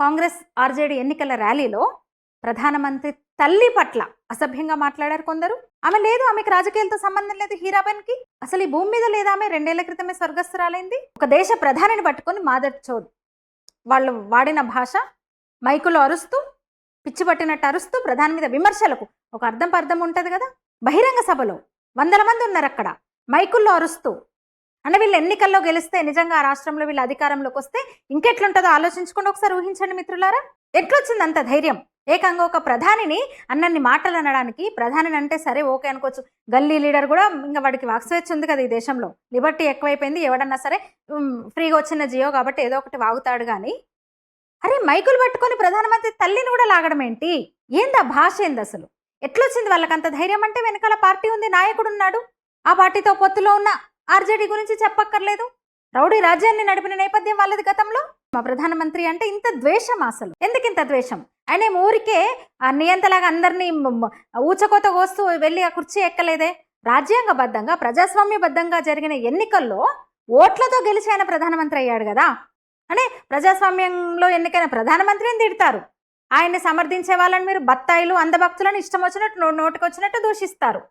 Congress RJD ఎన్నికల ర్యాలీలో ప్రధానమంత్రి తల్లి పట్ల అసభ్యంగా మాట్లాడారు కొందరు. ఆమె లేదు, ఆమెకు రాజకీయాలతో సంబంధం లేదు. హీరాబెన్కి అసలు ఈ భూమి మీద లేదా, ఆమె 2 ఏళ్ల క్రితమే స్వర్గస్థురాలైంది. ఒక దేశ ప్రధానిని పట్టుకొని మాదర్ చోద్ వాళ్ళు వాడిన భాష, మైకులో అరుస్తూ, పిచ్చి పట్టినట్టు అరుస్తూ, ప్రధాని మీద విమర్శలకు ఒక అర్థం ఉంటుంది కదా. బహిరంగ సభలో 100 మంది ఉన్నారు అక్కడ, మైకుల్లో అరుస్తూ. అంటే వీళ్ళు ఎన్నికల్లో గెలిస్తే, నిజంగా ఆ రాష్ట్రంలో వీళ్ళు అధికారంలోకి వస్తే ఇంకెట్లుంటుందో ఆలోచించుకుని ఒకసారి ఊహించండి మిత్రులారా. ఎట్లొచ్చింది అంత ధైర్యం? ఏకంగా ఒక ప్రధానిని అన్నన్ని మాటలు అనడానికి. ప్రధానిని అంటే సరే ఓకే అనుకోవచ్చు, గల్లీ లీడర్ కూడా ఇంకా వాడికి వాక్స్వేచ్ఛ ఉంది కదా ఈ దేశంలో, లిబర్టీ ఎక్కువైపోయింది. ఎవడన్నా సరే ఫ్రీగా వచ్చిన జియో కాబట్టి ఏదో ఒకటి వాగుతాడు. కానీ అరే మైకులు పట్టుకొని ప్రధానమంత్రి తల్లిని కూడా లాగడం ఏంటి? ఏందా భాష? ఏంది అసలు? ఎట్లొచ్చింది వాళ్ళకి అంత ధైర్యం? అంటే వెనకాల పార్టీ ఉంది, నాయకుడు ఉన్నాడు. ఆ పార్టీతో పొత్తులో ఉన్న ఆర్జేడీ గురించి చెప్పక్కర్లేదు. రౌడీ రాజ్యాన్ని నడిపిన నేపథ్యం వాళ్ళది గతంలో. మా ప్రధానమంత్రి అంటే ఇంత ద్వేషం? అసలు ఎందుకు ఇంత ద్వేషం? ఆయన ఊరికే నియంతలాగా అందరినీ ఊచకోత కోస్తూ వెళ్ళి ఆ కుర్చీ ఎక్కలేదే. రాజ్యాంగబద్ధంగా, ప్రజాస్వామ్యబద్ధంగా జరిగిన ఎన్నికల్లో ఓట్లతో గెలిచి ఆయన ప్రధానమంత్రి అయ్యాడు కదా. అంటే ప్రజాస్వామ్యంలో ఎన్నికైన ప్రధానమంత్రిని తిడతారు, ఆయన్ని సమర్థించే వాళ్ళని మీరు బత్తాయిలు, అందభక్తులను ఇష్టం వచ్చినట్టు నోటికొచ్చినట్టు దూషిస్తారు.